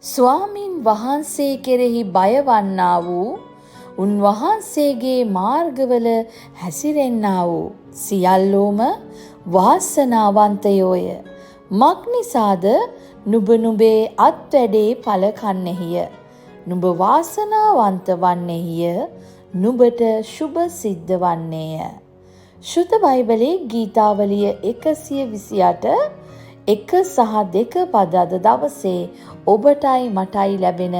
ස්වාමින් වහන්සේ කෙරෙහි බයවන්නා වූ උන්වහන්සේගේ මාර්ගවල හැසිරෙන්නා වූ සියල්ලෝම වාසනාවන්තයෝය. මක්නිසාද නුඹ නුඹේ අත්වැඩේ පල කන්නෙහිය. නුඹ වාසනාවන්ත වන්නෙහිය. නුඹට ශුභ සිද්ධ වන්නේය. ශුද්ධ බයිබලයේ ගීතාවලිය 128 1 සහ 2 පද අද දවසේ ඔබටයි මටයි ලැබෙන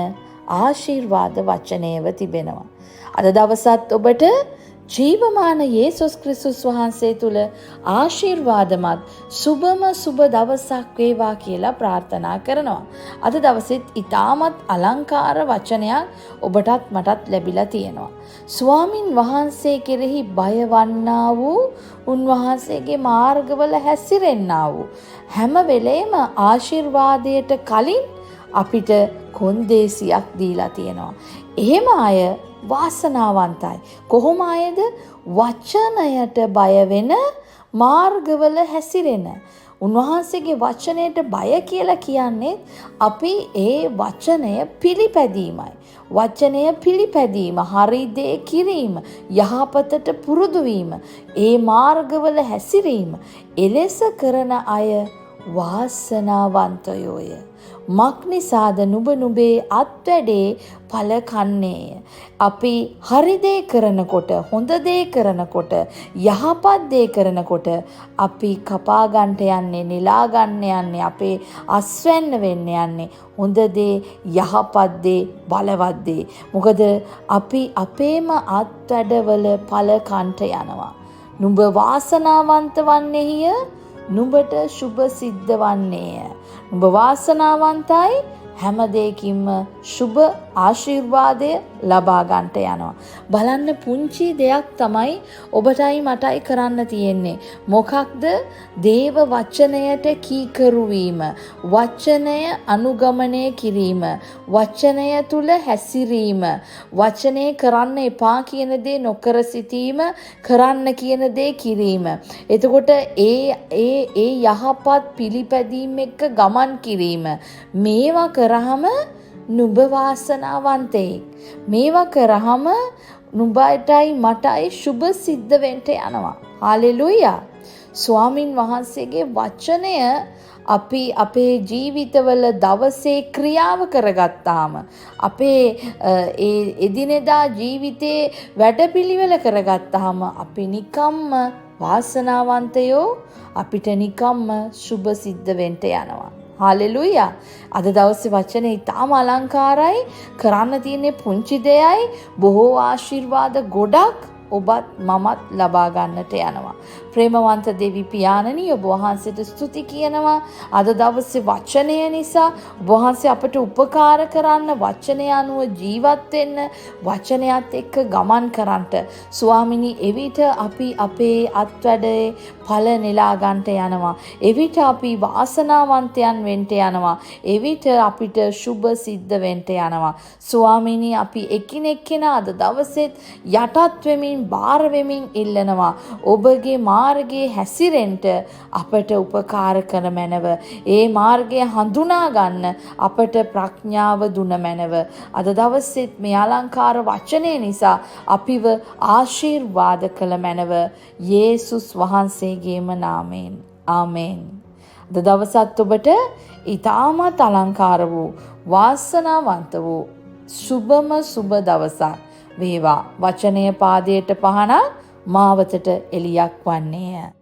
ආශිර්වාද වචනයව තිබෙනවා. අද දවසත් ඔබට ජීවමාන යේසුස් ක්‍රිස්තුස් වහන්සේ තුල ආශිර්වාදමත් සුබම සුබ දවසක් වේවා කියලා ප්‍රාර්ථනා කරනවා. අද දවසෙත් ඊටමත් අලංකාර වචනයක් ඔබටත් මටත් ලැබිලා තියෙනවා. ස්වාමින් වහන්සේ කෙරෙහි බයවන්නා වූ උන්වහන්සේගේ මාර්ගවල හැසිරෙන්නා වූ හැම වෙලේම ආශිර්වාදයට කලින් අපිට කොන්දේසියක් දීලා තියෙනවා. එහෙම අය වාසනාවන්තයි. කොහොම අයද? වචනයට බය වෙන මාර්ගවල හැසිරෙන. උන්වහන්සේගේ වචනයට බය කියලා කියන්නේ අපි ඒ වචනය පිළිපැදීමයි. වචනය පිළිපැදීම, හරි දේ කිරීම, යහපතට පුරුදු වීම, ඒ මාර්ගවල හැසිරීම. එලෙස කරන අය වාසනාවන්තයෝය. මක්නිසාද නුඹ නුඹේ අත්වැඩේ පල කන්නේය. අපි හරි දේ කරනකොට, හොඳ දේ කරනකොට, යහපත් දේ කරනකොට අපි කපා ගන්නට යන්නේ, නෙලා ගන්න යන්නේ, අපේ අස්වැන්න වෙන්න යන්නේ හොඳ දේ, යහපත් දේ, බලවත් දේ. මොකද අපි අපේම අත්වැඩවල පල කන්ට යනවා. නුඹ වාසනාවන්ත වන්නේය. නුඹට ශුභ සිද්ධ වන්නේය. නුඹ වාසනාවන්තයි. හැම දෙයකින්ම ශුභ ආශිර්වාදය ලබා ගන්නට යනවා. බලන්න, පුංචි දෙයක් තමයි ඔබටයි මටයි කරන්න තියෙන්නේ. මොකක්ද? දේව වචනයට කීකරු වීම, වචනය අනුගමනය කිරීම, වචනය තුල හැසිරීම, වචනේ කරන්න එපා කියන දේ නොකර සිටීම, කරන්න කියන දේ කිරීම. එතකොට ඒ යහපත් පිළිපැදීම් එක්ක ගමන් කිරීම. මේවා කරාම නුඹ වාසනාවන්තයෙක්. මේවා කරාම නුඹටයි මටයි ශුභ සිද්ධ වෙන්න යනවා. හාලෙලූයා. ස්වාමින් වහන්සේගේ වචනය අපි අපේ ජීවිතවල දවසේ ක්‍රියාව කරගත්තාම, අපේ ඒ එදිනෙදා ජීවිතේ වැඩපිළිවෙල කරගත්තාම අපි නිකම්ම වාසනාවන්තයෝ. අපිට නිකම්ම ශුභ සිද්ධ වෙන්න යනවා. හාලෙලූයා. අද දවසේ වචනේ ඊටාම අලංකාරයි. කරන්න තියෙන්නේ පුංචි දෙයයි. බොහෝ ආශිර්වාද ගොඩක් ඔබත් මමත් ලබා ගන්නට යනවා. ප්‍රේමවන්ත දෙවි පියාණනි, ඔබ වහන්සේට ස්තුති කියනවා. අද දවසේ වචනය නිසා ඔබ වහන්සේ අපට උපකාර කරන්න, වචනය අනුව ජීවත් වෙන්න, වචනයත් එක්ක ගමන් කරන්නට. ස්වාමිනී, එවිට අපි අපේ අත්වැඩේ ඵල නෙලා ගන්නට යනවා. එවිට අපි වාසනාවන්තයන් වෙන්න යනවා. එවිට අපිට ශුභ සිද්ධ වෙන්න යනවා. ස්වාමිනී, අපි එකිනෙක කෙනා අද දවසෙත් යටත් වෙමින්, බාර වෙමින් ඉල්ලනවා. ඔබගේ මාර්ගයේ හැසිරෙන්න අපට උපකාර කර මැනව. ඒ මාර්ගය හඳුනා ගන්න අපට ප්‍රඥාව දුන මැනව. අද දවසෙත් මේ අලංකාර වචනය නිසා අපිව ආශිර්වාද කළ මැනව. යේසුස් වහන්සේගේම නාමයෙන්. ආමේන්. අද දවසත් ඔබට ඊටමත් අලංකාර වූ, වාසනාවන්ත වූ සුබම සුබ දවසක් වේවා. වචනය පාදයට පහනක්, මාවතට එලියක් වන්නේය.